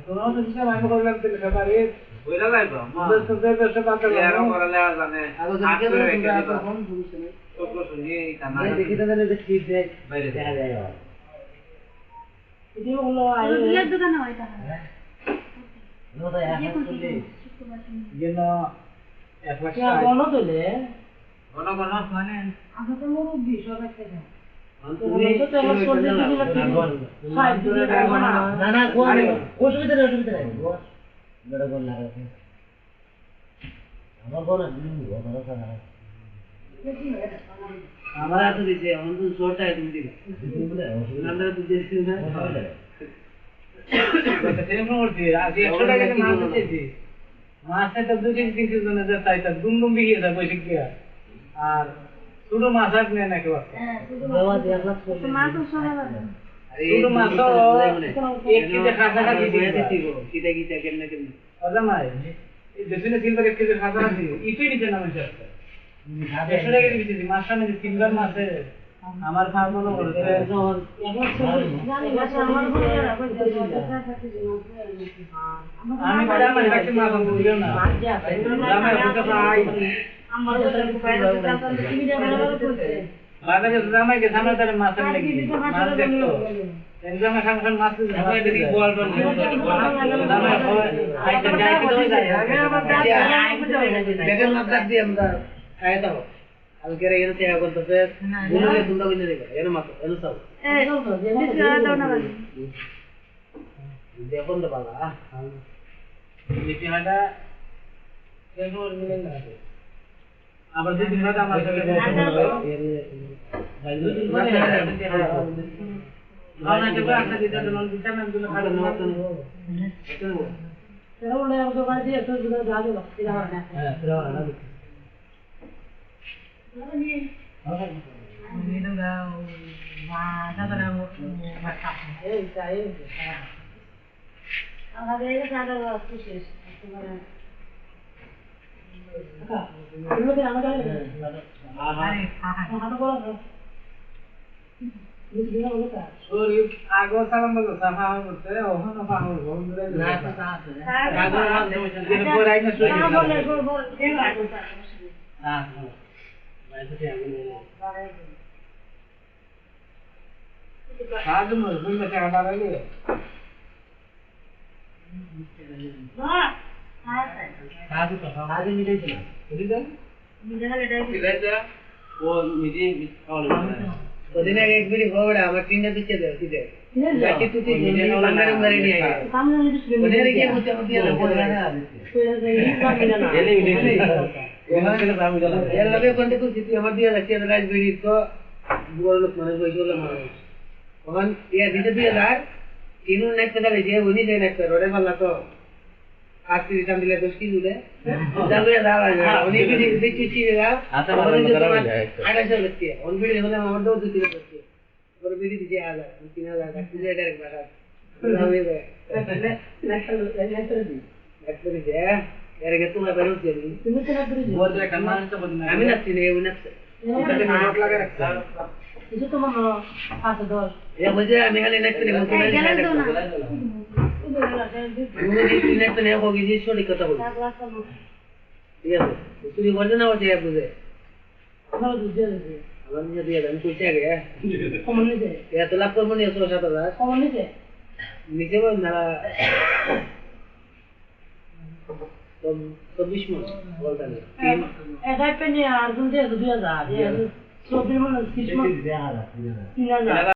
তোমরা তো সিস্টেম আমি করলাম তো খাবারে ওইলা লাইবা আমাদের তো দেশে পাতা এরা করালে জানে আর তো রেখে দিবা কোন সমস্যা নেই তো শুনি এটা না দেখি তো জানে যে ঠিক দেখ বাইরে দেখা যায় এই হলো আই দুলার দোকানে হয় তাহলে নটা এখন চলে যেন এক লাখ গণ তোলে গণ মানে আমরা তো মুরব্বি সব একটা না না অসুবিধা নেই অসুবিধা নেই বড় বড় লাগে আমার বড় আমার হাতে দিছে এখন তো শর্ট টাইম দিবে আমরা তো দিছি না কত টাইম করছি আজ 100 টাকা মাছ দিছি মাছটা তো 2-3 জনের যা তাই তা দুমদুম বিয়ে যা বসে কি আর ছোটো মাছ আর নেই নাকি বাবা মাছ তো সব আলাদা ছোটো মাছ তো এক কেজি খাসা খাসি দিছি গো কিটা কিটা কেমনে কেমনে আদা নাই এই দেশে সিলভার এক কেজি খাসা খাসি ইতুই নিচে নামে যাচ্ছে 100 টাকা দিছি মাছটা মানে সিলভার মাছে আমার ফার্ম মনে করছে আমি বড় মাছ কাছে মাছ দিও না আমি ওটা খাই আমার ওটা বাইরে যাওয়ার তুমি যাবে না করতে বাজারে জামাই কে সামনে তার মাছ লাগি মাছ দেখতো এনজামে খান মাছ জামাই দেখি বল বল জামাই আইতে যাইতে তো যায় আগে আবার দেখেন মাছ দিয়ে আমরা খাই দাও আলকে রে এতে আগত তো বুনলে দুন্দা কইনে দেবে এর মাছ এর সব দাও না দেখুন তো বাবা মিটি হাঁটা কেন মিলেন না আবার দুই দিন বাদে আমার সাথে আমরা যে বাসা দিতে তো লোন দিতে না দুটো খাড়া না তো সেটা বলে আমাকে বাড়ি দিয়ে তো দুটো যা দেব এটা না হ্যাঁ সেটা না আমি তো গাও মা দাদা মাথা এই তাই আমাদের এই সাদা খুশি শেষ তোমার আগো সালাম বলো সাফা করতে ওখানে পাগল বন্ধুরা না আগো দিন পর আইনা শুই না বলে বল দেন আগো হ্যাঁ ভাই তো আমি সাজ মো বুঝ না টাকা লাগে না সাজ তো সাজ মিটাই ছিল বুঝলি মিটাই এটা মিটাইটা ও মিটি খাওয়ালো ওদিন আগে এক বিড়ি খাওয়াড়া আমার তিনটা দিতে দাও দিতে বাকি তুই মিটি খাওয়ালা মারি নিয়ে আয় সামনে মিটি শুনে ওদের কি করতে হবে দিয়ে বলে না এলে মিটি ওখানে গেলে আমি জানা এর লগে কোনটা তুই জিতি আমার দিয়ে রাখছি রাজ বিড়ি তো বড় লোক মানে কইলো মানুষ ওখান ইয়া দিতে দিয়ে দাঁড় তিনু নেক কথা যে উনি যে নেক রোডে পাল্লা তো আজকে দিতাম দিলে 10 কি দিলে জানলে দাঁড়া না উনি কি দিচ্ছি দিলা আচ্ছা মানে আড়াইশো লাগছে অন বিড়ি হলে আমার দৌড় দিতে হচ্ছে ওর বিড়ি দিতে আলা 3000 টাকা দিলে ডাইরেক্ট বাড়া আমি রে নেক্সট যে এর গে তুমি বেরো দিবি তুমি তো না করি বড় একটা মানুষ তো বদনা আমি না চিনি উনি না এটা নোট লাগা রাখছা কিছু তো মামা 510 এ বুঝে আমি খালি নেক্সট নে মতো না তুমি নেক্সট নে হোগি যে সরি কথা বল ঠিক আছে তুমি বলতে না বলতে বুঝে আমার বুঝে আছে আমার নিয়ে দিয়ে আমি কইতে আগে কমন নিতে এত লাভ করব নি 17000 কমন নিতে নিতে বল না তো 20 মন বলতা না এটা পেনি আর গুন দিয়ে 2000 এই 24 মন 30 মন 3000